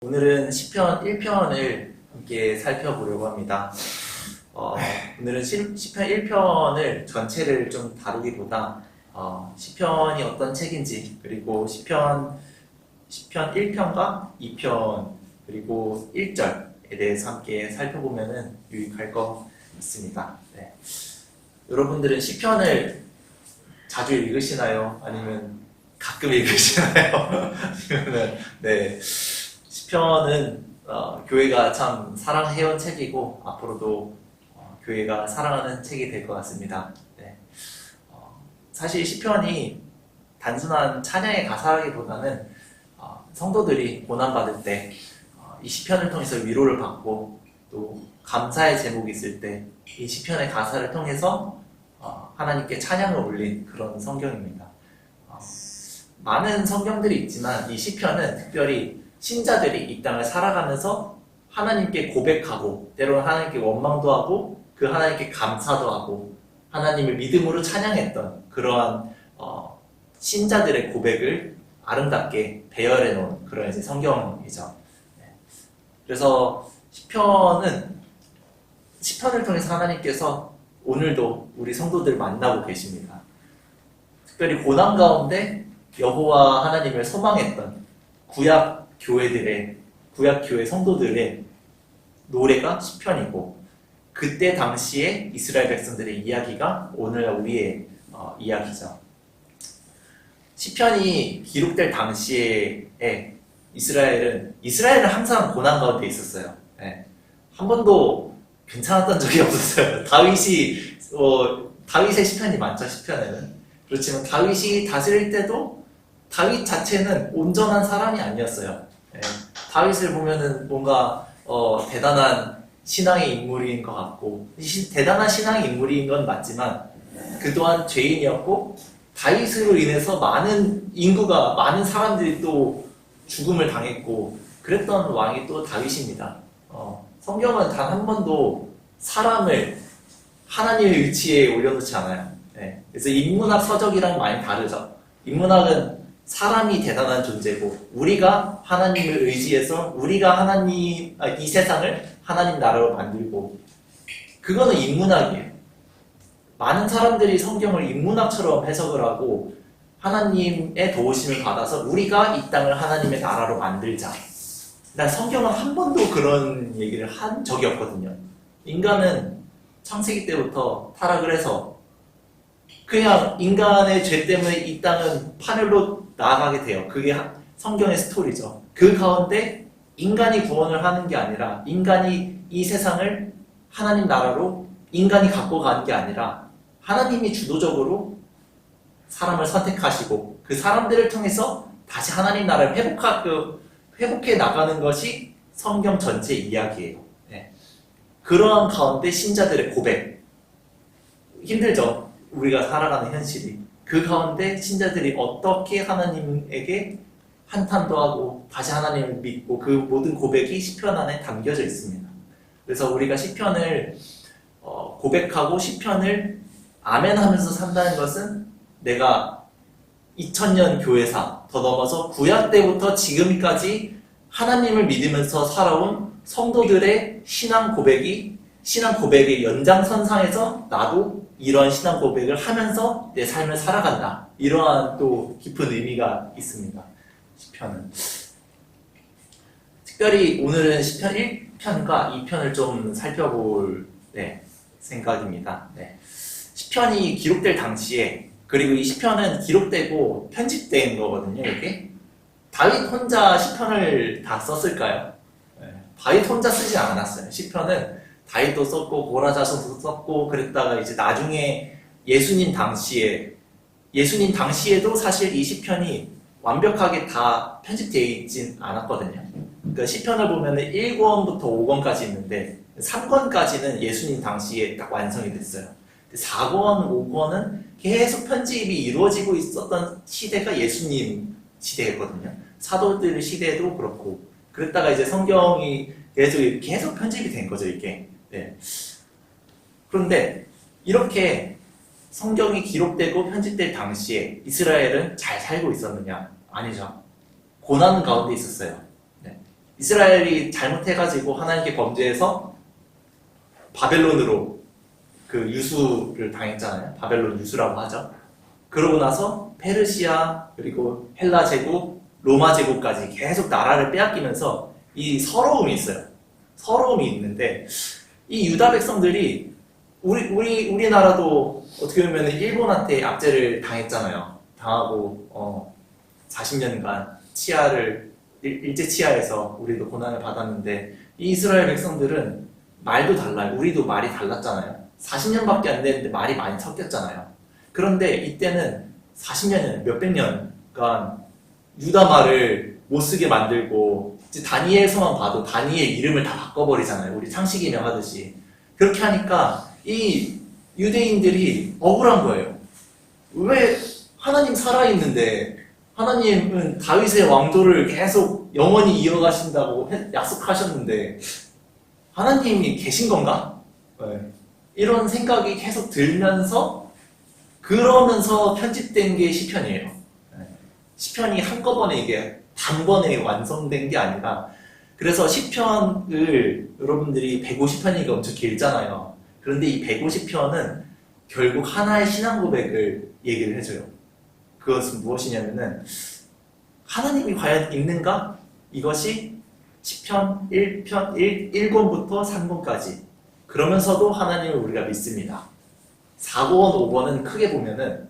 오늘은 시편 1편을 함께 살펴보려고 합니다. 오늘은 시편 1편을 전체를 좀 다루기보다 시편이 어떤 책인지, 그리고 시편 1편과 2편 그리고 1절에 대해서 함께 살펴보면 유익할 것 같습니다. 네. 여러분들은 시편을 자주 읽으시나요? 아니면 가끔 읽으시나요? 아니면은 네. 시편은 교회가 참 사랑해온 책이고 앞으로도 교회가 사랑하는 책이 될 것 같습니다. 네. 사실 시편이 단순한 찬양의 가사라기보다는 성도들이 고난받을 때 이 시편을 통해서 위로를 받고 또 감사의 제목이 있을 때 이 시편의 가사를 통해서 하나님께 찬양을 올린 그런 성경입니다. 많은 성경들이 있지만 이 시편은 특별히 신자들이 이 땅을 살아가면서 하나님께 고백하고 때로는 하나님께 원망도 하고 그 하나님께 감사도 하고 하나님을 믿음으로 찬양했던 그러한 신자들의 고백을 아름답게 배열해 놓은 그런 이제 성경이죠. 그래서 시편을 통해서 하나님께서 오늘도 우리 성도들 만나고 계십니다. 특별히 고난 가운데 여호와 하나님을 소망했던 구약 교회 성도들의 노래가 시편이고, 그때 당시에 이스라엘 백성들의 이야기가 오늘 우리의 이야기죠. 시편이 기록될 당시에 이스라엘은 항상 고난 가운데 있었어요. 네. 한 번도 괜찮았던 적이 없었어요. 다윗의 시편이 많죠, 시편에는. 그렇지만 다윗이 다스릴 때도 다윗 자체는 온전한 사람이 아니었어요. 네. 다윗을 보면은 뭔가 대단한 신앙의 인물인 것 같고, 대단한 신앙의 인물인 건 맞지만 그 또한 죄인이었고, 다윗으로 인해서 많은 사람들이 또 죽음을 당했고 그랬던 왕이 또 다윗입니다. 성경은 단 한 번도 사람을 하나님의 위치에 올려놓지 않아요. 네. 그래서 인문학 서적이랑 많이 다르죠. 인문학은 사람이 대단한 존재고, 우리가 하나님을 의지해서 우리가 이 세상을 하나님 나라로 만들고, 그거는 인문학이에요. 많은 사람들이 성경을 인문학처럼 해석을 하고 하나님의 도우심을 받아서 우리가 이 땅을 하나님의 나라로 만들자. 난 성경은 한 번도 그런 얘기를 한 적이 없거든요. 인간은 창세기 때부터 타락을 해서 그냥 인간의 죄 때문에 이 땅은 파멸로 나아가게 돼요. 그게 성경의 스토리죠. 그 가운데 인간이 구원을 하는 게 아니라, 인간이 이 세상을 하나님 나라로 인간이 갖고 가는 게 아니라 하나님이 주도적으로 사람을 선택하시고 그 사람들을 통해서 다시 하나님 나라를 회복해 나가는 것이 성경 전체 이야기예요. 네. 그러한 가운데 신자들의 고백, 힘들죠. 우리가 살아가는 현실이. 그 가운데 신자들이 어떻게 하나님에게 한탄도 하고 다시 하나님을 믿고, 그 모든 고백이 시편 안에 담겨져 있습니다. 그래서 우리가 시편을 고백하고 시편을 아멘하면서 산다는 것은, 내가 2000년 교회사, 더 넘어서 구약 때부터 지금까지 하나님을 믿으면서 살아온 성도들의 신앙 고백의 연장선상에서 나도 이러한 신앙 고백을 하면서 내 삶을 살아간다. 이러한 또 깊은 의미가 있습니다. 시편은. 특별히 오늘은 시편 1편과 2편을 좀 살펴볼 생각입니다. 네. 시편이 기록될 당시에, 그리고 이 시편은 기록되고 편집된 거거든요. 이게 다윗 혼자 시편을 다 썼을까요? 네. 다윗 혼자 쓰지 않았어요. 시편은 다윗도 썼고 고라자손도 썼고 그랬다가 이제 나중에 예수님 당시에도 사실 이 시편이 완벽하게 다 편집되어 있진 않았거든요. 그러니까 시편을 보면 1권부터 5권까지 있는데 3권까지는 예수님 당시에 딱 완성이 됐어요. 4권, 5권은 계속 편집이 이루어지고 있었던 시대가 예수님 시대였거든요. 사도들 시대도 그렇고. 그랬다가 이제 성경이 계속 편집이 된 거죠, 이게. 네. 그런데 이렇게 성경이 기록되고 편집될 당시에 이스라엘은 잘 살고 있었느냐? 아니죠. 고난 가운데 있었어요. 네. 이스라엘이 잘못해가지고 하나님께 범죄해서 바벨론으로 그 유수를 당했잖아요. 바벨론 유수라고 하죠. 그러고 나서 페르시아 그리고 헬라 제국, 로마 제국까지 계속 나라를 빼앗기면서 이 서러움이 있어요. 서러움이 있는데 이 유다 백성들이 우리나라도 어떻게 보면 일본한테 압제를 당했잖아요. 당하고 40년간 치하를 일제 치하에서 우리도 고난을 받았는데 이 이스라엘 백성들은 말도 달라요. 우리도 말이 달랐잖아요. 40년밖에 안 됐는데 말이 많이 섞였잖아요. 그런데 이때는 40년, 몇백 년간 유다 말을 못 쓰게 만들고 이제 다니엘서만 봐도 다니엘 이름을 다 바꿔버리잖아요. 우리 창시기명 하듯이. 그렇게 하니까 이 유대인들이 억울한 거예요. 왜 하나님 살아있는데 하나님은 다윗의 왕조를 계속 영원히 이어가신다고 약속하셨는데 하나님이 계신 건가? 네. 이런 생각이 계속 들면서 그러면서 편집된 게 시편이에요. 네. 시편이 한꺼번에 이게 단번에 완성된 게 아니라 그래서 시편을 여러분들이 150편이니까 엄청 길잖아요. 그런데 이 150편은 결국 하나의 신앙 고백을 얘기를 해줘요. 그것은 무엇이냐면은 하나님이 과연 있는가? 이것이 시편 1편 1권부터 3권까지 그러면서도 하나님을 우리가 믿습니다. 4권, 5권은 크게 보면은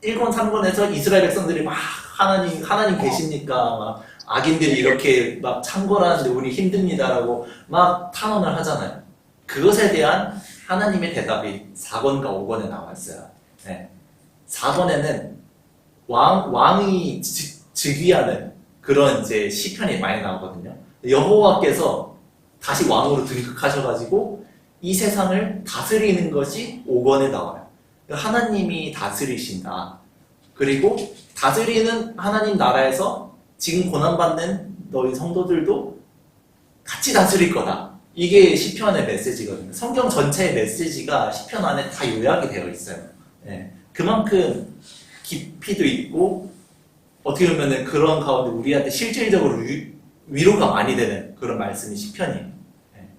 1권, 3권에서 이스라엘 백성들이 막 하나님 계십니까? 막 악인들이 이렇게 막 창궐하는데 우리 힘듭니다라고 막 탄원을 하잖아요. 그것에 대한 하나님의 대답이 4권과 5권에 나와 있어요. 네. 4권에는 왕이 즉위하는 그런 이제 시편이 많이 나오거든요. 여호와께서 다시 왕으로 등극하셔가지고 이 세상을 다스리는 것이 5권에 나와요. 하나님이 다스리신다. 그리고 다스리는 하나님 나라에서 지금 고난받는 너희 성도들도 같이 다스릴 거다. 이게 시편의 메시지거든요. 성경 전체의 메시지가 시편 안에 다 요약이 되어 있어요. 네. 그만큼 깊이도 있고 어떻게 보면 그런 가운데 우리한테 실질적으로 위로가 많이 되는 그런 말씀이 시편이에요. 네.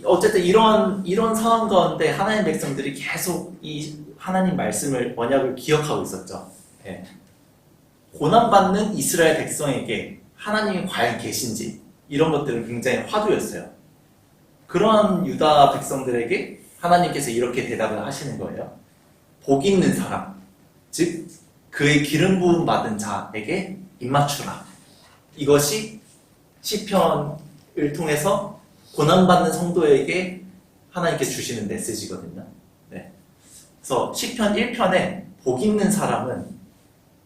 어쨌든 이런 상황 가운데 하나님 백성들이 계속 이 하나님 말씀을 언약을 기억하고 있었죠. 네. 고난받는 이스라엘 백성에게 하나님이 과연 계신지 이런 것들은 굉장히 화두였어요. 그러한 유다 백성들에게 하나님께서 이렇게 대답을 하시는 거예요. 복 있는 사람, 즉 그의 기름 부음 받은 자에게 입맞추라. 이것이 시편을 통해서 고난받는 성도에게 하나님께서 주시는 메시지거든요. 네. 그래서 시편 1편에 복 있는 사람은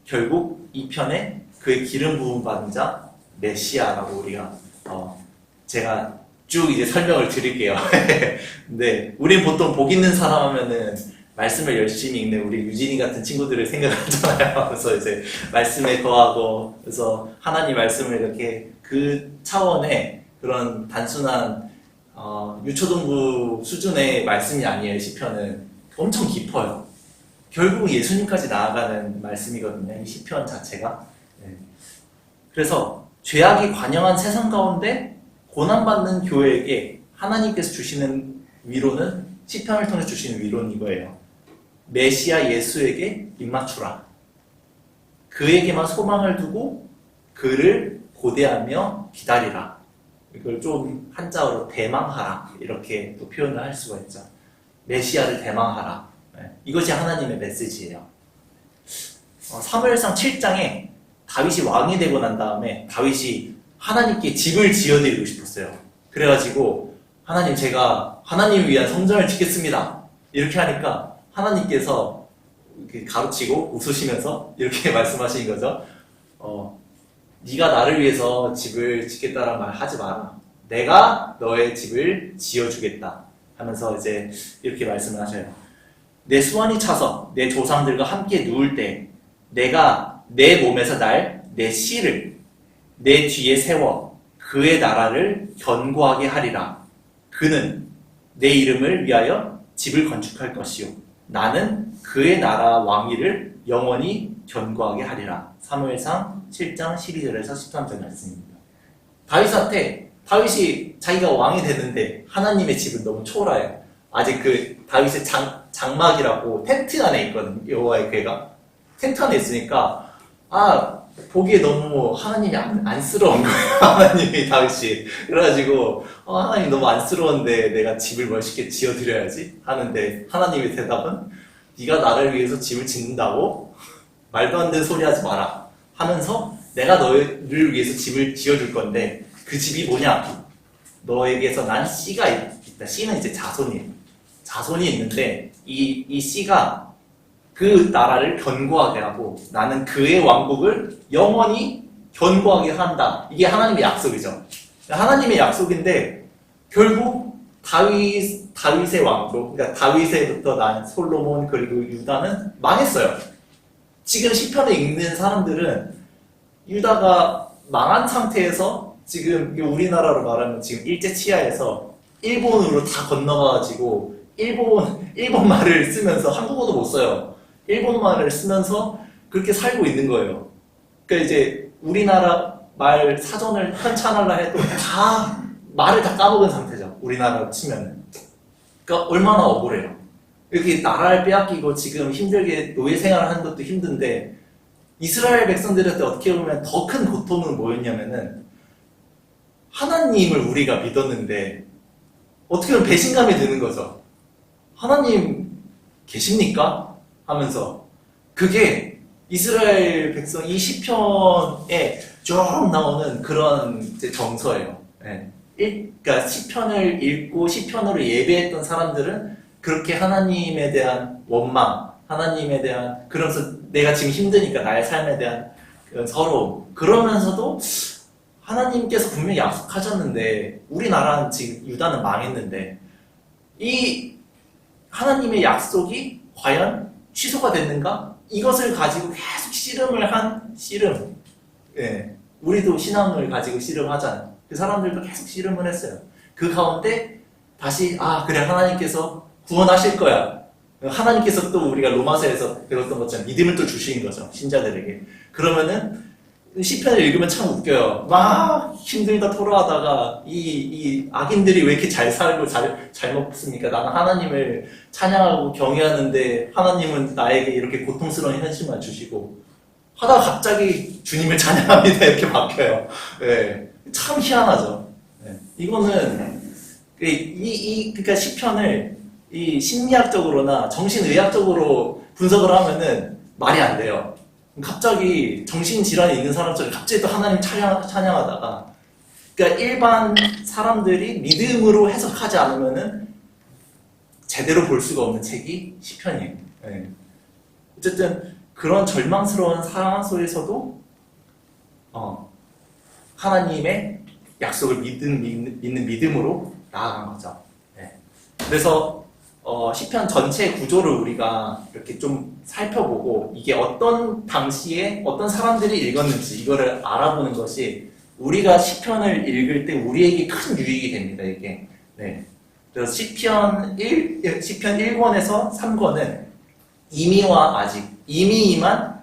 결국 2편에 그의 기름 부음 받은 자 메시아라고 우리가 제가 쭉 이제 설명을 드릴게요. 네, 우린 보통 복 있는 사람 하면은 말씀을 열심히 읽는 우리 유진이 같은 친구들을 생각하잖아요. 그래서 이제 말씀에 거하고 그래서 하나님 말씀을 이렇게 그 차원의 그런 단순한 유초등부 수준의 말씀이 아니에요. 시편은 엄청 깊어요. 결국 예수님까지 나아가는 말씀이거든요. 이 시편 자체가. 네. 그래서 죄악이 관영한 세상 가운데 고난받는 교회에게 하나님께서 주시는 위로는 시편을 통해 주시는 위로는 이거예요. 메시아 예수에게 입맞추라. 그에게만 소망을 두고 그를 고대하며 기다리라. 이걸 좀 한자어로 대망하라 이렇게 또 표현을 할 수가 있죠. 메시아를 대망하라. 네. 이것이 하나님의 메시지예요. 사무엘상 7장에 다윗이 왕이 되고 난 다음에 다윗이 하나님께 집을 지어드리고 싶었어요. 그래가지고 하나님 제가 하나님을 위한 성전을 짓겠습니다. 이렇게 하니까 하나님께서 이렇게 가로치고 웃으시면서 이렇게 말씀하시는 거죠. 네가 나를 위해서 집을 짓겠다는 말 하지 마라. 내가 너의 집을 지어주겠다 하면서 이제 이렇게 말씀을 하셔요. 내 수완이 차서 내 조상들과 함께 누울 때 내가 내 몸에서 날 내 씨를 내 뒤에 세워 그의 나라를 견고하게 하리라. 그는 내 이름을 위하여 집을 건축할 것이요 나는 그의 나라 왕위를 영원히 견고하게 하리라. 사무엘상 7장 12절에서 13절 말씀입니다. 다윗이 자기가 왕이 되는데 하나님의 집은 너무 초라해요. 아직 그 다윗의 장막이라고 텐트 안에 있거든요. 여호와의 궤가 텐트 안에 있으니까 보기에 너무 하나님이 안쓰러운 거예요. 하나님이 다윗이. 그래가지고 하나님 너무 안쓰러운데 내가 집을 멋있게 지어드려야지 하는데 하나님의 대답은 네가 나를 위해서 집을 짓는다고? 말도 안 되는 소리 하지 마라 하면서 내가 너를 위해서 집을 지어줄 건데 그 집이 뭐냐? 너에게서 난 씨가 있다. 씨는 이제 자손이 있는데 이 씨가 그 나라를 견고하게 하고 나는 그의 왕국을 영원히 견고하게 한다. 이게 하나님의 약속이죠. 하나님의 약속인데 결국 다윗의 왕국, 그러니까 다윗에부터 난 솔로몬 그리고 유다는 망했어요. 지금 시편을 읽는 사람들은 유다가 망한 상태에서 지금 우리나라로 말하면 지금 일제 치하에서 일본으로 다 건너가지고 일본 말을 쓰면서 한국어도 못 써요. 일본 말을 쓰면서 그렇게 살고 있는 거예요. 그러니까 이제 우리나라 말 사전을 편찬하려 해도 말을 다 까먹은 상태죠. 우리나라로 치면은. 그러니까 얼마나 억울해요. 이렇게 나라를 빼앗기고 지금 힘들게 노예 생활을 하는 것도 힘든데 이스라엘 백성들한테 어떻게 보면 더 큰 고통은 뭐였냐면은 하나님을 우리가 믿었는데 어떻게 보면 배신감이 드는 거죠. 하나님 계십니까? 하면서 그게 이스라엘 백성 이 시편에 쭉 나오는 그런 이제 정서예요. 그러니까 시편을 읽고 시편으로 예배했던 사람들은 그렇게 하나님에 대한 원망, 하나님에 대한 그러면서 내가 지금 힘드니까 나의 삶에 대한 그런 서러움 그러면서도 하나님께서 분명히 약속하셨는데 우리나라는 지금 유다는 망했는데 이 하나님의 약속이 과연 취소가 됐는가? 이것을 가지고 계속 씨름. 우리도 신앙을 가지고 씨름하잖아요. 그 사람들도 계속 씨름을 했어요. 그 가운데 다시 그래 하나님께서 구원하실 거야. 하나님께서 또 우리가 로마서에서 배웠던 것처럼 믿음을 또 주신 거죠. 신자들에게. 그러면은 시편을 읽으면 참 웃겨요. 막 힘들다 토로하다가 이 악인들이 왜 이렇게 잘 살고 잘 먹습니까? 나는 하나님을 찬양하고 경외하는데 하나님은 나에게 이렇게 고통스러운 현실만 주시고 하다가 갑자기 주님을 찬양합니다 이렇게 바뀌어요. 참 희한하죠. 이거는 그러니까 시편을 이 심리학적으로나 정신의학적으로 분석을 하면은 말이 안 돼요. 갑자기 정신질환이 있는 사람처럼 갑자기 또 하나님 찬양하다가 그러니까 일반 사람들이 믿음으로 해석하지 않으면은 제대로 볼 수가 없는 책이 시편이에요. 어쨌든 그런 절망스러운 상황 속에서도 하나님의 약속을 믿는 믿음으로 나아간 거죠. 그래서 시편 전체 구조를 우리가 이렇게 좀 살펴보고 이게 어떤 당시에 어떤 사람들이 읽었는지 이거를 알아보는 것이 우리가 시편을 읽을 때 우리에게 큰 유익이 됩니다. 이게. 그래서 시편 1권에서 3권은 이미와 아직 이미이만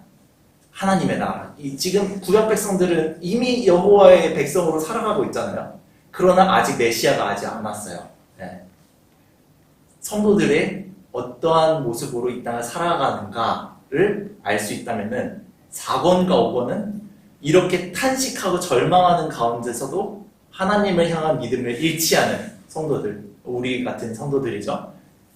하나님의 나라. 지금 구약 백성들은 이미 여호와의 백성으로 살아가고 있잖아요. 그러나 아직 메시아가 아직 안 왔어요. 성도들의 어떠한 모습으로 이 땅을 살아가는가를 알 수 있다면은 4권과 5권은 이렇게 탄식하고 절망하는 가운데서도 하나님을 향한 믿음을 잃지 않은 성도들, 우리 같은 성도들이죠.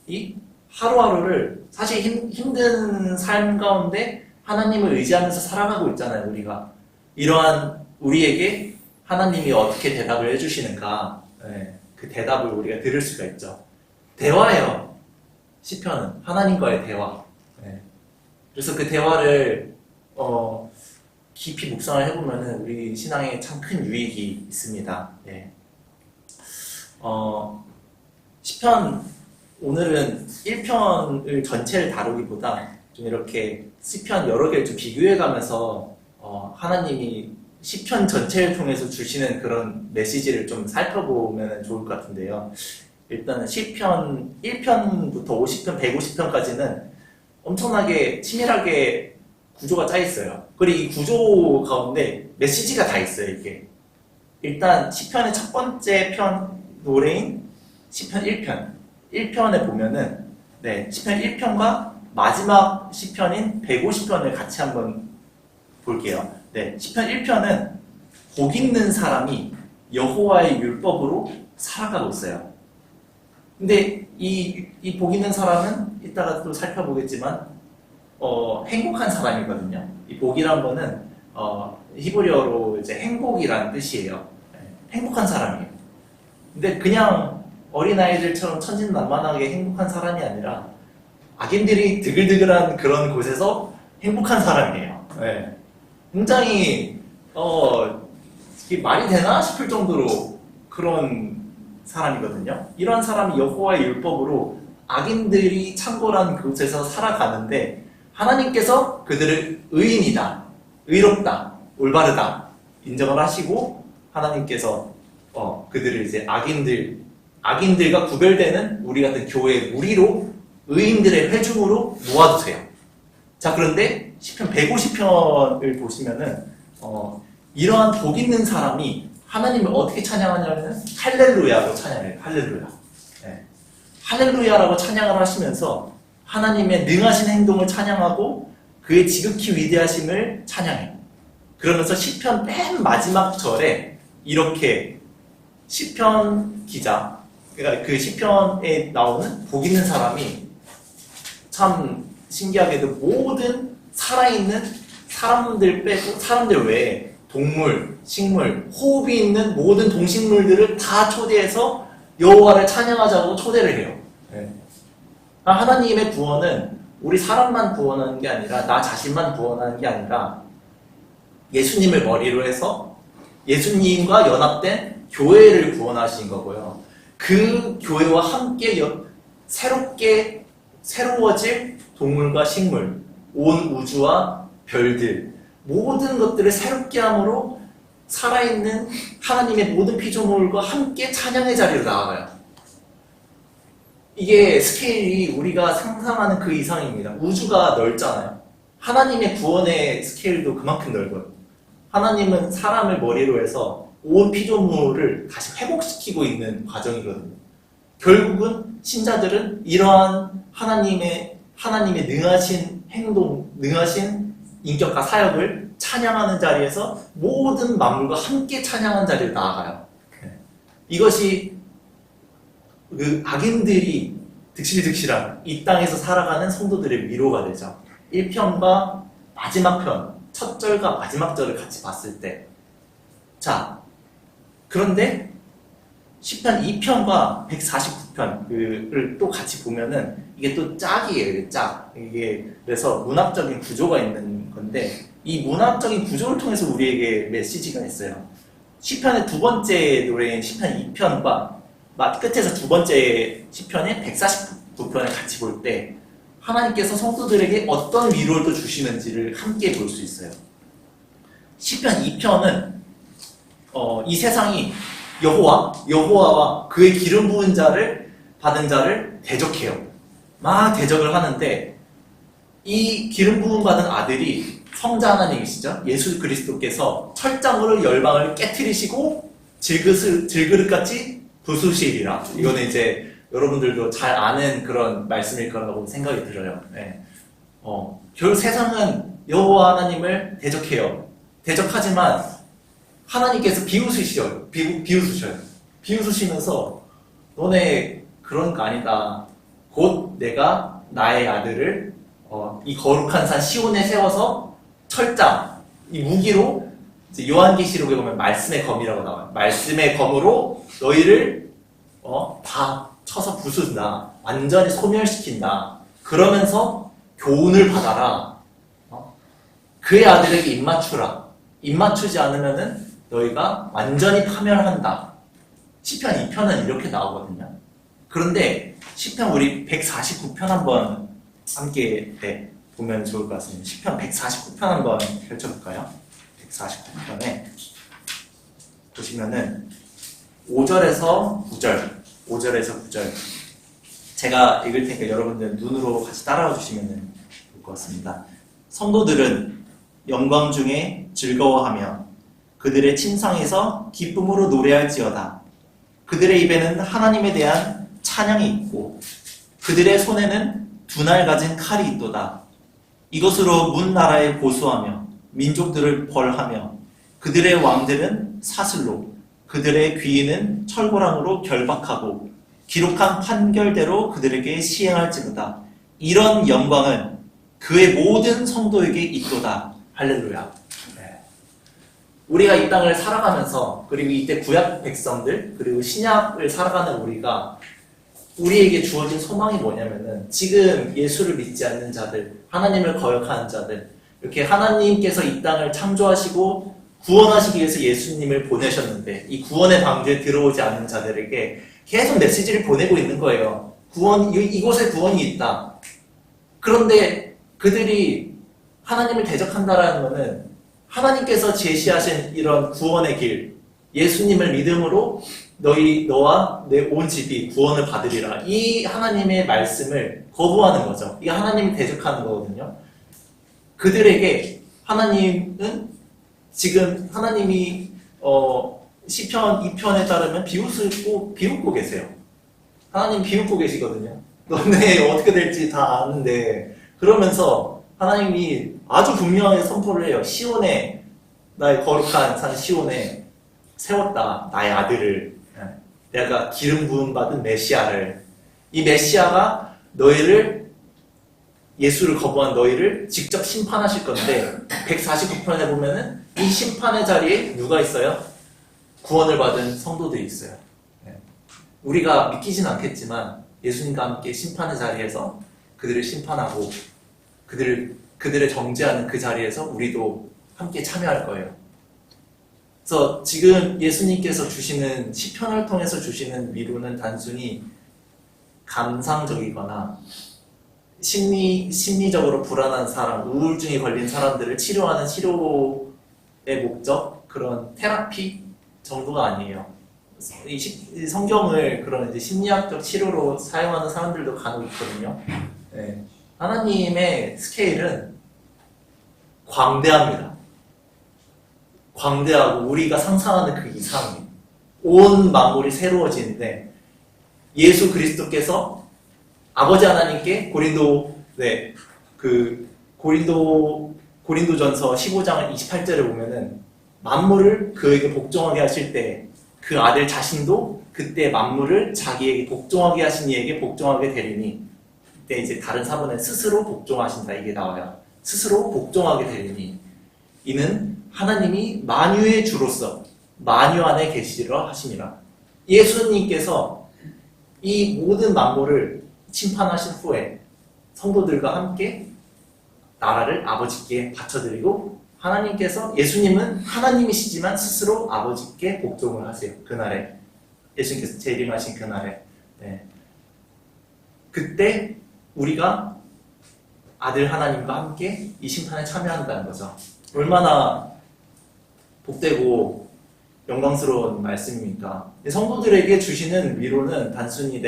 이 하루하루를 사실 힘든 삶 가운데 하나님을 의지하면서 살아가고 있잖아요, 우리가. 이러한 우리에게 하나님이 어떻게 대답을 해주시는가, 그 대답을 우리가 들을 수가 있죠. 대화예요. 시편은 하나님과의 대화. 그래서 그 대화를 깊이 묵상을 해보면 우리 신앙에 참 큰 유익이 있습니다. 시편 오늘은 1편을 전체를 다루기보다 좀 이렇게 시편 여러 개를 좀 비교해가면서 하나님이 시편 전체를 통해서 주시는 그런 메시지를 좀 살펴보면 좋을 것 같은데요. 일단은 시편 1편부터 50편, 150편까지는 엄청나게 치밀하게 구조가 짜 있어요. 그리고 이 구조 가운데 메시지가 다 있어요, 이게. 일단 시편의 첫 번째 편 노래인 시편 1편. 1편에 보면은 시편 1편과 마지막 시편인 150편을 같이 한번 볼게요. 시편 1편은 복 있는 사람이 여호와의 율법으로 살아가고 있어요. 근데 이 복 있는 사람은 이따가 또 살펴보겠지만 행복한 사람이거든요. 이 복이란 거는 히브리어로 이제 행복이란 뜻이에요. 행복한 사람이에요. 근데 그냥 어린아이들처럼 천진난만하게 행복한 사람이 아니라 악인들이 드글드글한 그런 곳에서 행복한 사람이에요. 굉장히 이게 말이 되나 싶을 정도로 그런 사람이거든요. 이런 사람이 여호와의 율법으로 악인들이 창궐한 곳에서 살아가는데 하나님께서 그들을 의인이다, 의롭다, 올바르다 인정을 하시고 하나님께서 그들을 이제 악인들과 구별되는 우리 같은 교회의 무리로 의인들의 회중으로 모아두세요. 자, 그런데 시편 150편을 보시면은 이러한 복 있는 사람이 하나님을 어떻게 찬양하냐면 할렐루야로 찬양해요. 할렐루야. 할렐루야라고 찬양을 하시면서 하나님의 능하신 행동을 찬양하고 그의 지극히 위대하심을 찬양해요. 그러면서 시편 맨 마지막 절에 이렇게 시편 기자, 그러니까 그 시편에 나오는 복 있는 사람이 참 신기하게도 모든 살아있는 사람들 빼고 사람들 외에 동물, 식물, 호흡이 있는 모든 동식물들을 다 초대해서 여호와를 찬양하자고 초대를 해요. 하나님의 구원은 우리 사람만 구원하는 게 아니라 나 자신만 구원하는 게 아니라 예수님을 머리로 해서 예수님과 연합된 교회를 구원하신 거고요. 그 교회와 함께 새롭게 새로워질 동물과 식물, 온 우주와 별들, 모든 것들을 새롭게 함으로 살아있는 하나님의 모든 피조물과 함께 찬양의 자리로 나아가요. 이게 스케일이 우리가 상상하는 그 이상입니다. 우주가 넓잖아요. 하나님의 구원의 스케일도 그만큼 넓어요. 하나님은 사람을 머리로 해서 온 피조물을 다시 회복시키고 있는 과정이거든요. 결국은 신자들은 이러한 하나님의 능하신 행동, 능하신 인격과 사역을 찬양하는 자리에서 모든 만물과 함께 찬양하는 자리로 나아가요. 이것이 그 악인들이 득실득실한 이 땅에서 살아가는 성도들의 위로가 되죠. 1편과 마지막 편, 첫 절과 마지막 절을 같이 봤을 때, 자, 그런데 시편 2편과 149편을 또 같이 보면은 이게 또 짝이에요. 짝. 이게 그래서 문학적인 구조가 있는 건데 이 문학적인 구조를 통해서 우리에게 메시지가 있어요. 시편의 두 번째 노래인 시편 2편과 끝에서 두 번째 시편인 149편을 같이 볼 때 하나님께서 성도들에게 어떤 위로를 또 주시는지를 함께 볼 수 있어요. 시편 2편은 이 세상이 여호와와 그의 기름 부은 자를 받은 자를 대적해요. 막 대적을 하는데 이 기름 부음 받은 아들이 성자 하나님이시죠. 예수 그리스도께서 철장으로 열방을 깨트리시고 질그릇같이 부수시리라. 이거는 이제 여러분들도 잘 아는 그런 말씀일 거라고 생각이 들어요. 결국 세상은 여호와 하나님을 대적해요. 대적하지만 하나님께서 비웃으셔요. 비웃으시면서 너네 그런 거 아니다. 곧 내가 나의 아들을 이 거룩한 산 시온에 세워서 철장, 이 무기로 이제 요한계시록에 보면 말씀의 검이라고 나와요. 말씀의 검으로 너희를 다 쳐서 부순다. 완전히 소멸시킨다. 그러면서 교훈을 받아라. 그의 아들에게 입맞추라. 입맞추지 않으면은 너희가 완전히 파멸한다. 시편 2편은 이렇게 나오거든요. 그런데 시편 우리 149편 한번 함께 보면 좋을 것 같습니다. 시편 149편 한번 펼쳐볼까요? 149편에 보시면은 5절에서 9절 제가 읽을 테니까 여러분들 눈으로 같이 따라와 주시면 될 것 같습니다. 성도들은 영광 중에 즐거워하며 그들의 침상에서 기쁨으로 노래할지어다. 그들의 입에는 하나님에 대한 찬양이 있고 그들의 손에는 두날 가진 칼이 있도다. 이것으로 문 나라에 보수하며 민족들을 벌하며 그들의 왕들은 사슬로 그들의 귀인은 철고랑으로 결박하고 기록한 판결대로 그들에게 시행할지로다. 이런 영광은 그의 모든 성도에게 있도다. 할렐루야. 네. 우리가 이 땅을 살아가면서 그리고 이때 구약 백성들 그리고 신약을 살아가는 우리에게 주어진 소망이 뭐냐면은 지금 예수를 믿지 않는 자들, 하나님을 거역하는 자들, 이렇게 하나님께서 이 땅을 창조하시고 구원하시기 위해서 예수님을 보내셨는데 이 구원의 방주에 들어오지 않는 자들에게 계속 메시지를 보내고 있는 거예요. 이곳에 구원이 있다. 그런데 그들이 하나님을 대적한다라는 것은 하나님께서 제시하신 이런 구원의 길, 예수님을 믿음으로 너와 내 온 집이 구원을 받으리라. 이 하나님의 말씀을 거부하는 거죠. 이게 하나님을 대적하는 거거든요. 그들에게 하나님은 지금 하나님이 시편 2편에 따르면 비웃고 계세요. 하나님 비웃고 계시거든요. 너네 어떻게 될지 다 아는데 그러면서 하나님이 아주 분명하게 선포를 해요. 시온에 나의 거룩한 산 시온에 세웠다. 나의 아들을 내가 기름 부음 받은 메시아를 이 메시아가 예수를 거부한 너희를 직접 심판하실 건데 149편에 보면은 이 심판의 자리에 누가 있어요? 구원을 받은 성도들이 있어요. 우리가 믿기진 않겠지만 예수님과 함께 심판의 자리에서 그들을 심판하고 그들을 정죄하는 그 자리에서 우리도 함께 참여할 거예요. 그래서 지금 예수님께서 주시는 시편을 통해서 주시는 위로는 단순히 감상적이거나 심리적으로 불안한 사람, 우울증에 걸린 사람들을 치료하는 치료의 목적, 그런 테라피 정도가 아니에요. 이 성경을 그런 이제 심리학적 치료로 사용하는 사람들도 간혹 있거든요. 네. 하나님의 스케일은 광대합니다. 광대하고 우리가 상상하는 그 이상이에요. 온 만물이 새로워지는데 예수 그리스도께서 아버지 하나님께 고린도전서 15장 28절에 보면은 만물을 그에게 복종하게 하실 때 그 아들 자신도 그때 만물을 자기에게 복종하게 하신 이에게 복종하게 되리니 이때 이제 다른 사본에 스스로 복종하신다 이게 나와요. 스스로 복종하게 되리니 이는 하나님이 만유의 주로서 만유 안에 계시리라 하심이라. 예수님께서 이 모든 만물을 심판하신 후에 성도들과 함께 나라를 아버지께 바쳐드리고 하나님께서 예수님은 하나님이시지만 스스로 아버지께 복종을 하세요. 그날에 예수님께서 재림하신 그날에 그때 우리가 아들 하나님과 함께 이 심판에 참여한다는 거죠. 얼마나 복되고 영광스러운 말씀입니까? 성도들에게 주시는 위로는 단순히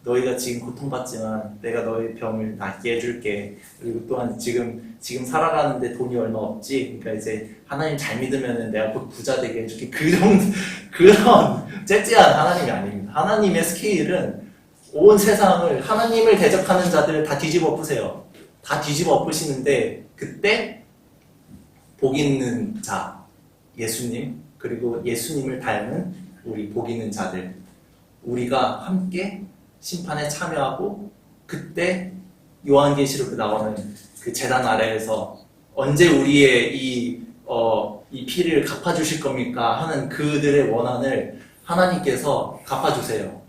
너희가 지금 고통받지만 내가 너희 병을 낫게 해줄게. 그리고 또한 지금 살아가는데 돈이 얼마 없지. 그러니까 이제 하나님 잘 믿으면은 내가 곧 부자 되게 해줄게. 그런 째째한 하나님이 아닙니다. 하나님의 스케일은 온 세상을 하나님을 대적하는 자들 다 뒤집어 엎으세요. 다 뒤집어 엎으시는데 그때 복 있는 자, 예수님, 그리고 예수님을 닮은 우리 복 있는 자들, 우리가 함께 심판에 참여하고 그때 요한계시록에 나오는 그 제단 아래에서 언제 우리의 이 피를 갚아주실 겁니까? 하는 그들의 원한을 하나님께서 갚아주세요.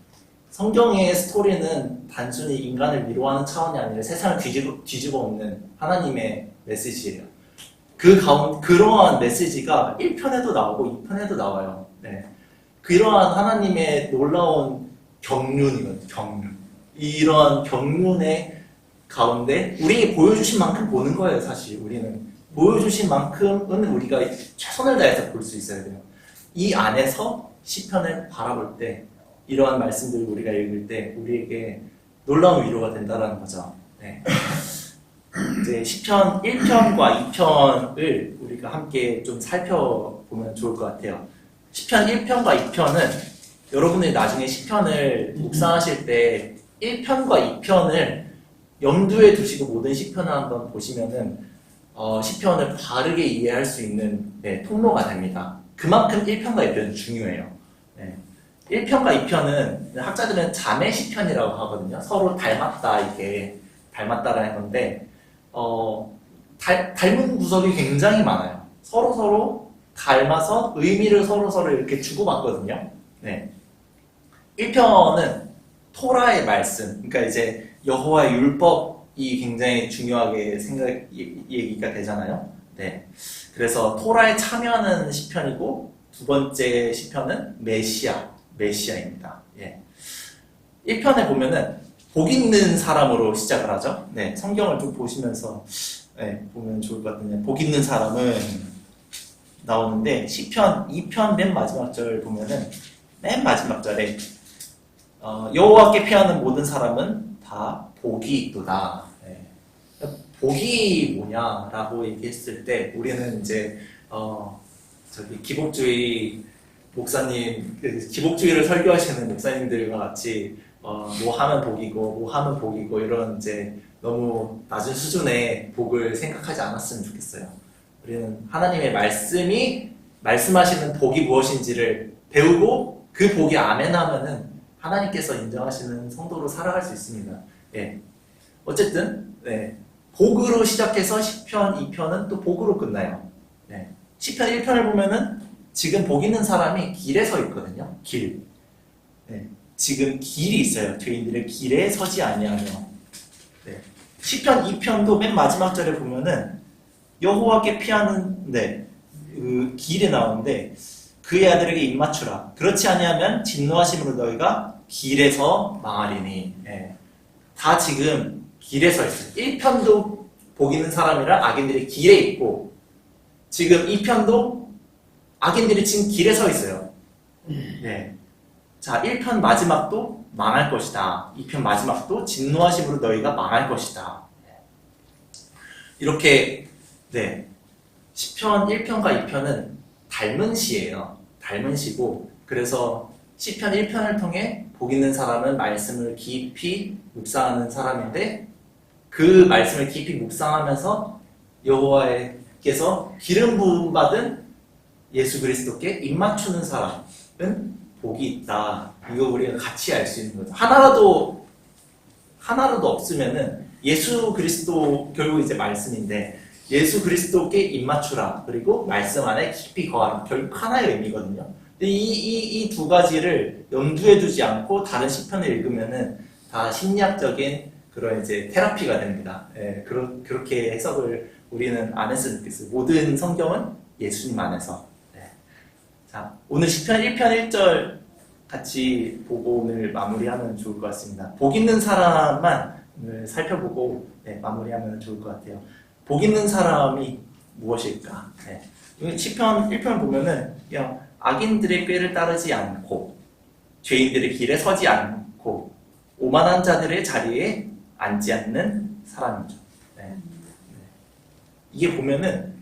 성경의 스토리는 단순히 인간을 위로하는 차원이 아니라 세상을 뒤집어 엎는 하나님의 메시지예요. 그러한 메시지가 1편에도 나오고 2편에도 나와요. 네. 그러한 하나님의 놀라운 경륜이거든요. 경륜. 이런 경륜의 가운데 우리에게 보여주신 만큼 보는 거예요. 사실 우리는 보여주신 만큼은 우리가 최선을 다해서 볼 수 있어야 돼요. 이 안에서 시편을 바라볼 때 이러한 말씀들을 우리가 읽을 때 우리에게 놀라운 위로가 된다는 거죠. 네. 이제 시편 1편과 2편을 우리가 함께 좀 살펴보면 좋을 것 같아요. 시편 1편과 2편은 여러분들이 나중에 시편을 묵상하실 때 1편과 2편을 염두에 두시고 모든 시편을 한번 보시면은 시편을 바르게 이해할 수 있는 통로가 됩니다. 그만큼 1편과 2편은 중요해요. 1편과 2편은 학자들은 자매 시편이라고 하거든요. 서로 닮았다, 이게 닮았다라는 건데 닮은 구석이 굉장히 많아요. 서로 닮아서 의미를 서로 이렇게 주고받거든요. 1편은 토라의 말씀, 그러니까 이제 여호와의 율법이 굉장히 중요하게 얘기가 되잖아요. 그래서 토라에 참여하는 시편이고 두 번째 시편은 메시아입니다. 1편에 보면은 복 있는 사람으로 시작을 하죠. 성경을 좀 보시면서 보면 좋을 것 같은데, 복 있는 사람은 나오는데 시편 2편 맨 마지막 절 보면은 맨 마지막 절에 여호와께 피하는 모든 사람은 다 복이 있도다. 복이 뭐냐라고 얘기했을 때 우리는 이제 기복주의 목사님, 기복주의를 설교하시는 목사님들과 같이 뭐 하면 복이고 뭐 하면 복이고 이런 이제 너무 낮은 수준의 복을 생각하지 않았으면 좋겠어요. 우리는 하나님의 말씀이 말씀하시는 복이 무엇인지를 배우고 그 복이 아멘 하면은 하나님께서 인정하시는 성도로 살아갈 수 있습니다. 어쨌든 복으로 시작해서 시편 2편은 또 복으로 끝나요. 시편 1편을 보면은 지금 복 있는 사람이 길에 서 있거든요. 길. 지금 길이 있어요. 죄인들의 길에 서지 아니하며. 시편 2편도 맨 마지막 절에 보면은 여호와께 피하는 그 길에 나오는데 그의 아들에게 입맞추라. 그렇지 아니하면 진노하심으로 너희가 길에서 망하리니. 다 지금 길에 서 있어요. 1편도 복 있는 사람이라 악인들이 길에 있고 지금 2편도 악인들이 지금 길에 서 있어요. 자, 1편 마지막도 망할 것이다. 2편 마지막도 진노하심으로 너희가 망할 것이다. 이렇게 시편 1편과 2편은 닮은 시예요. 닮은 시고, 그래서 시편 1편을 통해 복 있는 사람은 말씀을 깊이 묵상하는 사람인데 그 말씀을 깊이 묵상하면서 여호와께서 기름 부음 받은 예수 그리스도께 입맞추는 사람은 복이 있다. 이거 우리가 같이 알 수 있는 거죠. 하나라도 없으면은 예수 그리스도 결국 이제 말씀인데 예수 그리스도께 입맞추라. 그리고 말씀 안에 깊이 거하라. 결국 하나의 의미거든요. 근데 이 두 가지를 염두에 두지 않고 다른 시편을 읽으면은 다 심리학적인 그런 이제 테라피가 됩니다. 그렇게 해석을 우리는 안 했으면 좋겠어요. 모든 성경은 예수님 안에서. 자, 오늘 시편 1편 1절 같이 보고 오늘 마무리하면 좋을 것 같습니다. 복 있는 사람만 오늘 살펴보고 마무리하면 좋을 것 같아요. 복 있는 사람이 무엇일까? 시편 1편 보면은 그냥 악인들의 꾀를 따르지 않고 죄인들의 길에 서지 않고 오만한 자들의 자리에 앉지 않는 사람이죠. 이게 보면은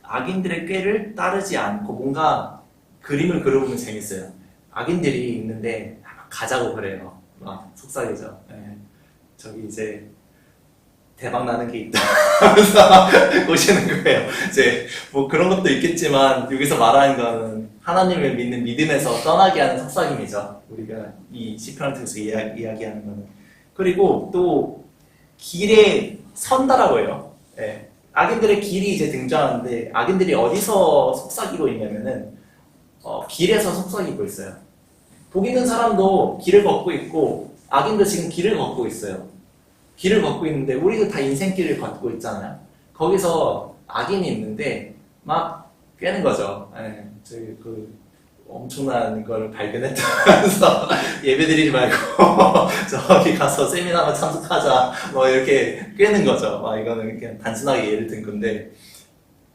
악인들의 꾀를 따르지 않고 뭔가 그림을 그려보면 재밌어요. 악인들이 있는데 가자고 그래요. 막 속삭이죠. 저기 이제 대박 나는 게 있다 하면서 오시는 거예요. 이제 뭐 그런 것도 있겠지만 여기서 말하는 거는 하나님을 믿는 믿음에서 떠나게 하는 속삭임이죠. 우리가 이 시편을 통해서 이야기하는 거는. 그리고 또 길에 선다라고 해요. 악인들의 길이 이제 등장하는데 악인들이 어디서 속삭이고 있냐면은 길에서 속삭이고 있어요. 복 있는 사람도 길을 걷고 있고 악인도 지금 길을 걷고 있어요. 길을 걷고 있는데 우리도 다 인생길을 걷고 있잖아요. 거기서 악인이 있는데 막 꿰는 거죠. 저기 엄청난 걸 발견했다면서 예배드리지 말고 저기 가서 세미나만 참석하자 뭐 이렇게 꿰는 거죠. 이거는 그냥 단순하게 예를 든 건데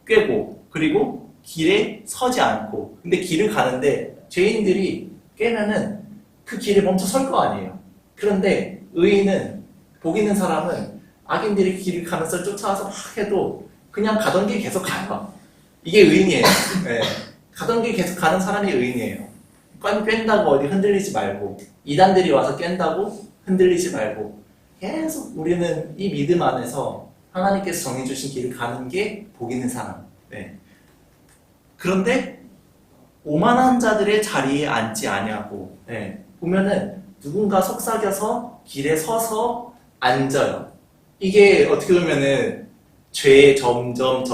꿰고 그리고 길에 서지 않고 근데 길을 가는데 죄인들이 꿰면은 그 길에 멈춰 설 거 아니에요. 그런데 의인은 복 있는 사람은 악인들이 길을 가면서 쫓아와서 막 해도 그냥 가던 길 계속 가요. 이게 의인이에요. 네. 가던 길 계속 가는 사람이 의인이에요. 깬다고 어디 흔들리지 말고, 이단들이 와서 깬다고 흔들리지 말고, 계속 우리는 이 믿음 안에서 하나님께서 정해주신 길을 가는 게 복 있는 사람. 네. 그런데 오만한 자들의 자리에 앉지 아니하고, 네. 보면은 누군가 속삭여서 길에 서서 앉아요. 이게 어떻게 보면은 죄에 점점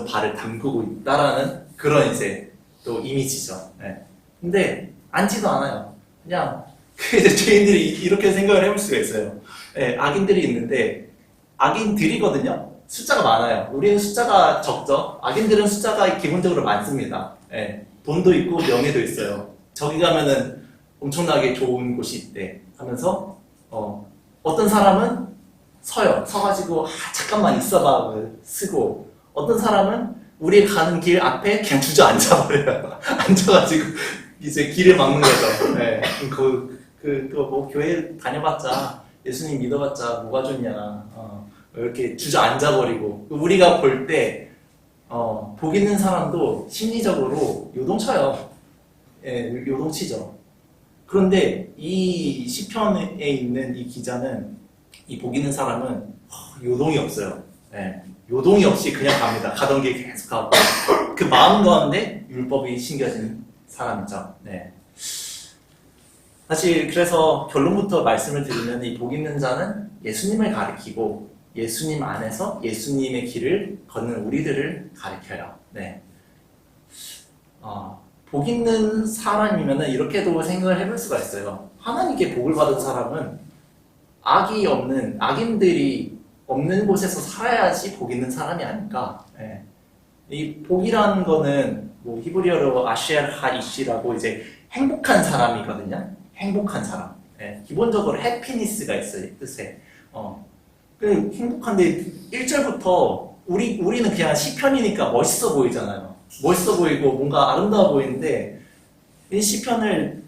발을 담그고 있다라는 그런 이제 또 이미지죠. 네. 근데 앉지도 않아요. 그냥 이제 죄인들이 이렇게 생각을 해볼 수가 있어요. 네, 악인들이 있는데 악인들이거든요. 숫자가 많아요. 우리는 숫자가 적죠. 악인들은 숫자가 기본적으로 많습니다. 네, 돈도 있고 명예도 있어요. 저기 가면은 엄청나게 좋은 곳이 있대 하면서 어떤 사람은 서요. 서가지고 잠깐만 있어봐 쓰고, 어떤 사람은 우리 가는 길 앞에 그냥 주저앉아버려요. 앉아가지고 이제 길을 막는 거죠. 네. 뭐 교회 다녀봤자, 예수님 믿어봤자 뭐가 좋냐, 이렇게 주저앉아버리고, 우리가 볼 때 복 있는 사람도 심리적으로 요동쳐요. 예, 요동치죠. 그런데 이 시편에 있는 이 기자는, 이 복 있는 사람은 요동이 없어요. 네. 요동이 없이 그냥 갑니다. 가던 길 계속 가고, 그 마음 가운데 율법이 심겨진 사람이죠. 네. 사실 그래서 결론부터 말씀을 드리면, 이 복 있는 자는 예수님을 가리키고 예수님 안에서 예수님의 길을 걷는 우리들을 가리켜요. 네. 복 있는 사람이면 이렇게도 생각을 해볼 수가 있어요. 하나님께 복을 받은 사람은 악이 없는, 악인들이 없는 곳에서 살아야지 복 있는 사람이 아닐까. 네. 이 복이라는 거는 뭐 히브리어로 아시엘 하이시라고 이제 행복한 사람이거든요. 행복한 사람. 네. 기본적으로 해피니스가 있어요, 뜻에. 행복한데 1절부터 우리는 그냥 시편이니까 멋있어 보이잖아요. 멋있어 보이고 뭔가 아름다워 보이는데, 이 시편을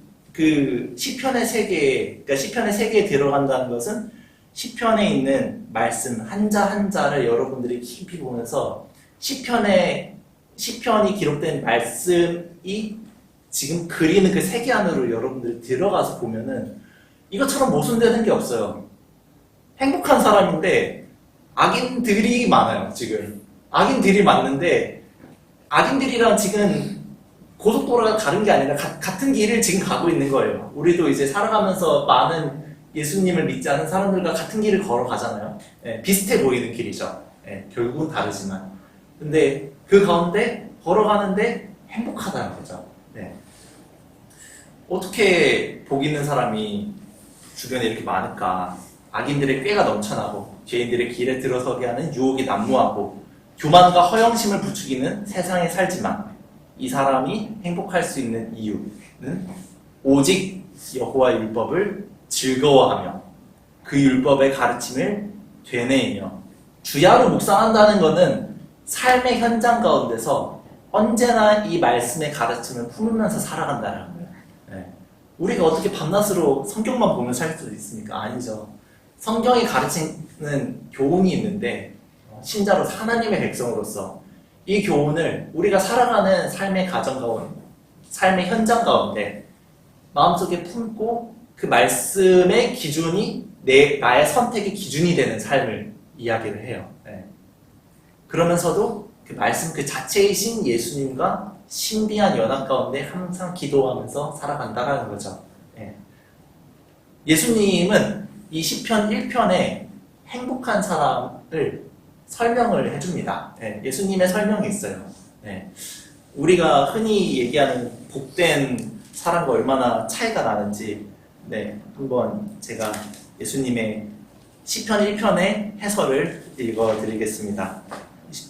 시편의 세계, 그러니까 시편의 세계에 들어간다는 것은 시편에 있는 말씀 한자 한자를 여러분들이 깊이 보면서 시편이 기록된 말씀이 지금 그리는 그 세계 안으로 여러분들이 들어가서 보면은 이것처럼 모순되는 게 없어요. 행복한 사람인데 악인들이 많아요. 지금 악인들이 많은데, 악인들이랑 지금 고속도로가 다른 게 아니라 같은 길을 지금 가고 있는 거예요. 우리도 이제 살아가면서 많은 예수님을 믿지 않은 사람들과 같은 길을 걸어가잖아요. 네, 비슷해 보이는 길이죠. 네, 결국은 다르지만. 근데 그 가운데 걸어가는데 행복하다는 거죠. 네. 어떻게 복 있는 사람이 주변에 이렇게 많을까? 악인들의 꾀가 넘쳐나고 죄인들의 길에 들어서게 하는 유혹이 난무하고 교만과 허영심을 부추기는 세상에 살지만, 이 사람이 행복할 수 있는 이유는 오직 여호와의 율법을 즐거워하며 그 율법의 가르침을 되뇌이며, 주야로 묵상한다는 것은 삶의 현장 가운데서 언제나 이 말씀의 가르침을 품으면서 살아간다는 거예요. 네. 우리가 어떻게 밤낮으로 성경만 보면 살 수 있습니까? 아니죠. 성경이 가르치는 교훈이 있는데, 신자로 하나님의 백성으로서 이 교훈을 우리가 살아가는 삶의 가정 가운데, 삶의 현장 가운데 마음속에 품고 그 말씀의 기준이 나의 선택의 기준이 되는 삶을 이야기를 해요. 네. 그러면서도 그 말씀 그 자체이신 예수님과 신비한 연합 가운데 항상 기도하면서 살아간다는 거죠. 네. 예수님은 이 시편 1편에 행복한 사람을 설명을 해줍니다. 네, 예수님의 설명이 있어요. 네, 우리가 흔히 얘기하는 복된 사람과 얼마나 차이가 나는지, 네, 한번 제가 예수님의 시편 1편의 해설을 읽어드리겠습니다.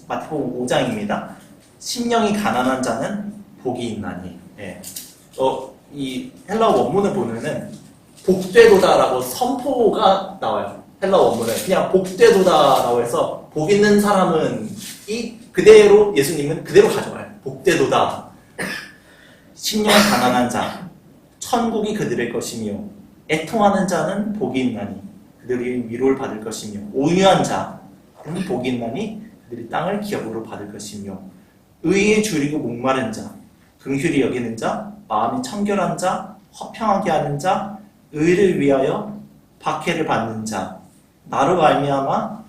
마태복음 5장입니다. 심령이 가난한 자는 복이 있나니. 네. 이 헬라어 원문을 보면은 복되도다라고 선포가 나와요. 헬라어 원문은 그냥 복되도다라고 해서 복 있는 사람은 그대로 예수님은 그대로 가져가요. 복되도다. 심령 가난한 자, 천국이 그들의 것이며 애통하는 자는 복이 있나니 그들이 위로를 받을 것이며 온유한 자는 복이 있나니 그들이 땅을 기업으로 받을 것이며 의에 줄이고 목마른 자, 긍휼히 여기는 자, 마음이 청결한 자, 화평하게 하는 자, 의를 위하여 박해를 받는 자, 나로 말미암아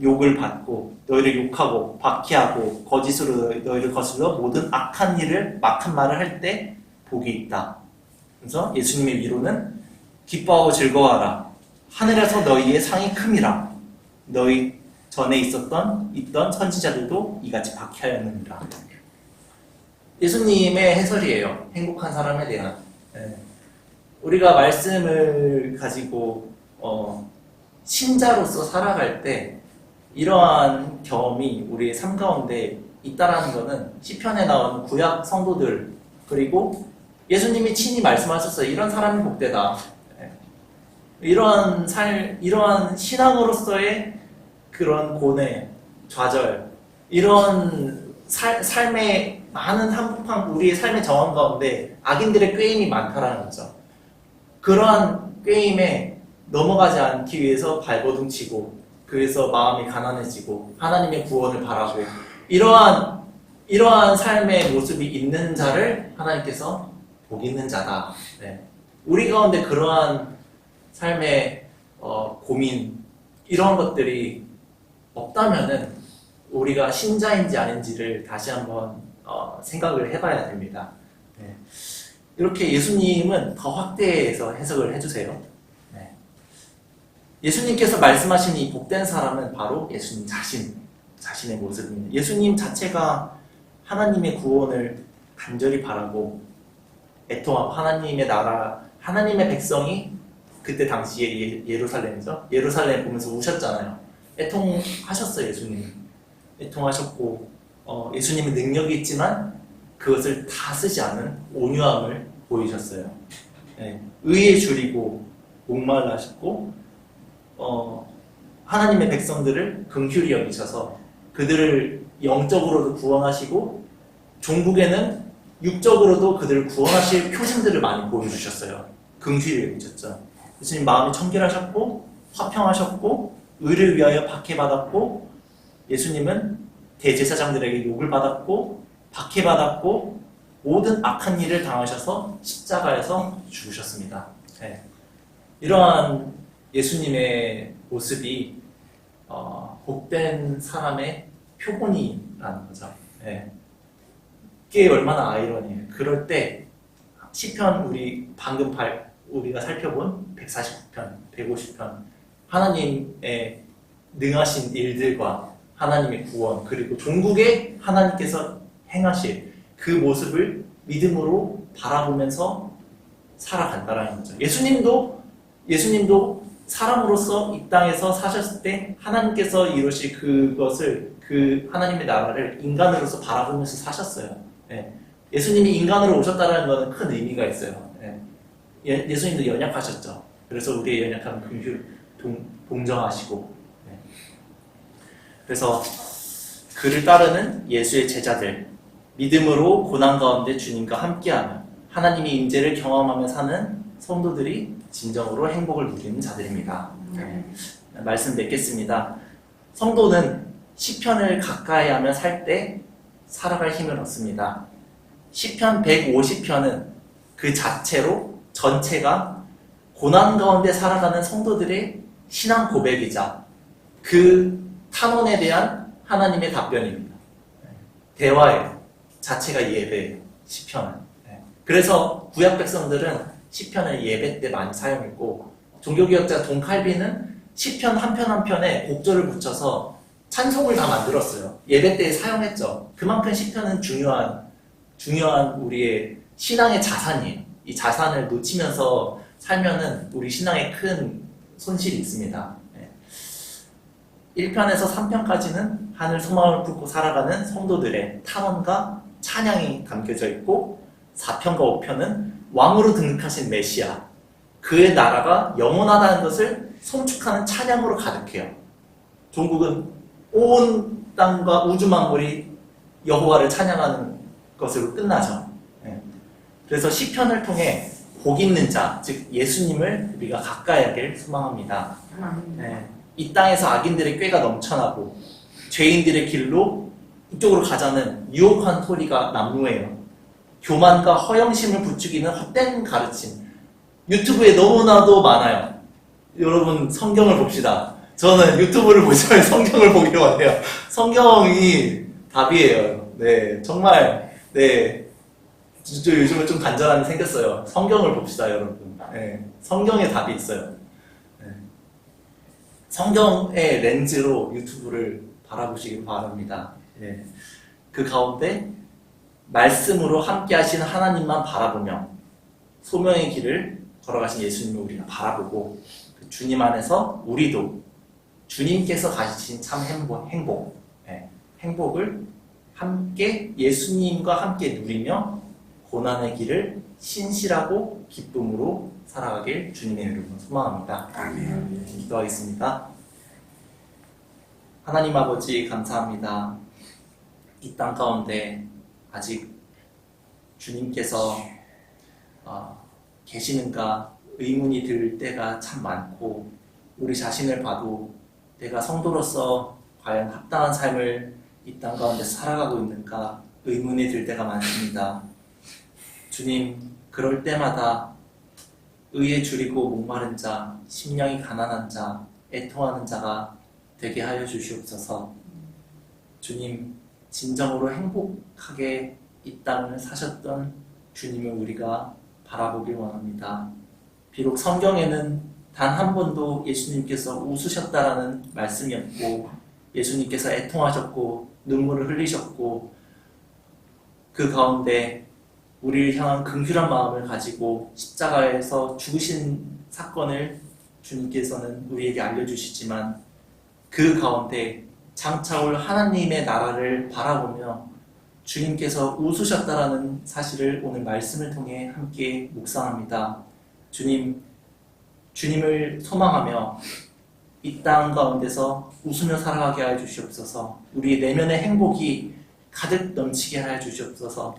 욕을 받고 너희를 욕하고 박해하고 거짓으로 너희를 거슬러 모든 악한 일을 막한 말을 할 때 복이 있다. 그래서 예수님의 위로는 기뻐하고 즐거워하라. 하늘에서 너희의 상이 큼이라. 너희 전에 있던 선지자들도 이같이 박해하였느니라. 예수님의 해설이에요. 행복한 사람에 대한. 우리가 말씀을 가지고 신자로서 살아갈 때 이러한 경험이 우리의 삶 가운데 있다라는 것은 시편에 나오는 구약 성도들 그리고 예수님이 친히 말씀하셨어요. 이런 사람이 복되다. 이러한 신앙으로서의 그런 고뇌, 좌절, 이런 삶의 많은 한복판 우리의 삶의 정황 가운데 악인들의 꾀임이 많다라는 거죠. 그러한 꾀임에 넘어가지 않기 위해서 발버둥 치고 그래서 마음이 가난해지고 하나님의 구원을 바라고 이러한 삶의 모습이 있는 자를 하나님께서 복 있는 자다. 우리 가운데 그러한 삶의 고민 이런 것들이 없다면은 우리가 신자인지 아닌지를 다시 한번 생각을 해봐야 됩니다. 이렇게 예수님은 더 확대해서 해석을 해주세요. 예수님께서 말씀하신 이 복된 사람은 바로 예수님 자신의 모습입니다. 예수님 자체가 하나님의 구원을 간절히 바라고 애통하고 하나님의 나라, 하나님의 백성이 그때 당시에 예루살렘이죠. 예루살렘 보면서 우셨잖아요. 애통하셨어요, 예수님. 애통하셨고 예수님은 능력이 있지만 그것을 다 쓰지 않은 온유함을 보이셨어요. 의에 줄이고 목말라셨고 하나님의 백성들을 긍휼히 여기셔서 그들을 영적으로도 구원하시고 종국에는 육적으로도 그들을 구원하실 표징들을 많이 보여주셨어요. 긍휼히 여기셨죠. 예수님 마음이 청결하셨고 화평하셨고 의를 위하여 박해받았고 예수님은 대제사장들에게 욕을 받았고 박해받았고 모든 악한 일을 당하셔서 십자가에서 죽으셨습니다. 이러한 예수님의 모습이 복된 사람의 표본이라는 거죠. 이게 얼마나 아이러니해요. 그럴 때 시편 우리가 살펴본 149편, 150편 하나님의 능하신 일들과 하나님의 구원 그리고 종국에 하나님께서 행하실 그 모습을 믿음으로 바라보면서 살아간다라는 거죠. 예수님도 사람으로서 이 땅에서 사셨을 때 하나님께서 이루실 그것을 그 하나님의 나라를 인간으로서 바라보면서 사셨어요. 예수님이 인간으로 오셨다는 것은 큰 의미가 있어요. 예수님도 연약하셨죠. 그래서 우리의 연약함을 긍휼 동정하시고 그래서 그를 따르는 예수의 제자들 믿음으로 고난 가운데 주님과 함께하며 하나님의 임재를 경험하며 사는 성도들이 진정으로 행복을 누리는 자들입니다. 말씀 맺겠습니다. 성도는 시편을 가까이 하며 살 때 살아갈 힘을 얻습니다. 시편 150편은 그 자체로 전체가 고난 가운데 살아가는 성도들의 신앙 고백이자 그 탄원에 대한 하나님의 답변입니다. 대화예요. 자체가 예배예요. 시편은. 그래서 구약 백성들은 시편을 예배 때 많이 사용했고 종교개혁자 돈 칼빈은 시편 한 편 한 편에 곡절을 붙여서 찬송을 다 만들었어요. 예배 때 사용했죠. 그만큼 시편은 중요한 우리의 신앙의 자산이에요. 이 자산을 놓치면서 살면은 우리 신앙에 큰 손실이 있습니다. 1편에서 3편까지는 하늘 소망을 품고 살아가는 성도들의 탄원과 찬양이 담겨져 있고 4편과 5편은 왕으로 등극하신 메시아, 그의 나라가 영원하다는 것을 송축하는 찬양으로 가득해요. 종국은 온 땅과 우주 만물이 여호와를 찬양하는 것으로 끝나죠. 그래서 시편을 통해 복 있는 자, 즉 예수님을 우리가 가까이 하길 소망합니다. 예, 이 땅에서 악인들의 꾀가 넘쳐나고 죄인들의 길로 이쪽으로 가자는 유혹한 소리가 난무해요. 교만과 허영심을 부추기는 헛된 가르침. 유튜브에 너무나도 많아요. 여러분 성경을 봅시다. 저는 유튜브를 보지만 성경을 보기를 원해요. 성경이 답이에요. 네, 정말 네, 진짜 요즘은 좀 간절함이 생겼어요. 성경을 봅시다, 여러분. 네, 성경에 답이 있어요. 네. 성경의 렌즈로 유튜브를 바라보시길 바랍니다. 네. 그 가운데 말씀으로 함께 하신 하나님만 바라보며 소명의 길을 걸어가신 예수님을 우리가 바라보고 그 주님 안에서 우리도 주님께서 가지신 참 행복을 함께 예수님과 함께 누리며 고난의 길을 신실하고 기쁨으로 살아가길 주님의 이름으로 소망합니다. 아멘. 기도하겠습니다. 하나님 아버지 감사합니다. 이 땅 가운데 아직 주님께서 계시는가 의문이 들 때가 참 많고 우리 자신을 봐도 내가 성도로서 과연 합당한 삶을 이 땅 가운데 살아가고 있는가 의문이 들 때가 많습니다. 주님, 그럴 때마다 의에 줄이고 목마른 자, 심령이 가난한 자, 애통하는 자가 되게 하여 주시옵소서. 주님, 진정으로 행복하게 이 땅을 사셨던 주님을 우리가 바라보길 원합니다. 비록 성경에는 단 한 번도 예수님께서 웃으셨다라는 말씀이 없고 예수님께서 애통하셨고 눈물을 흘리셨고 그 가운데 우리를 향한 긍휼한 마음을 가지고 십자가에서 죽으신 사건을 주님께서는 우리에게 알려주시지만 그 가운데 장차올 하나님의 나라를 바라보며 주님께서 웃으셨다라는 사실을 오늘 말씀을 통해 함께 묵상합니다. 주님을 소망하며 이 땅 가운데서 웃으며 살아가게 하여 주시옵소서. 우리의 내면의 행복이 가득 넘치게 하여 주시옵소서.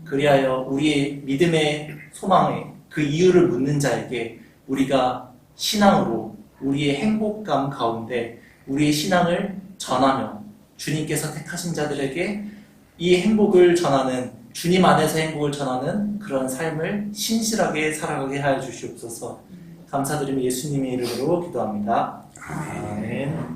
그리하여 우리의 믿음의 소망에 그 이유를 묻는 자에게 우리가 신앙으로 우리의 행복감 가운데 우리의 신앙을 전하며 주님께서 택하신 자들에게 이 행복을 전하는 주님 안에서 행복을 전하는 그런 삶을 신실하게 살아가게 하여 주시옵소서. 감사드리며 예수님의 이름으로 기도합니다. 아멘.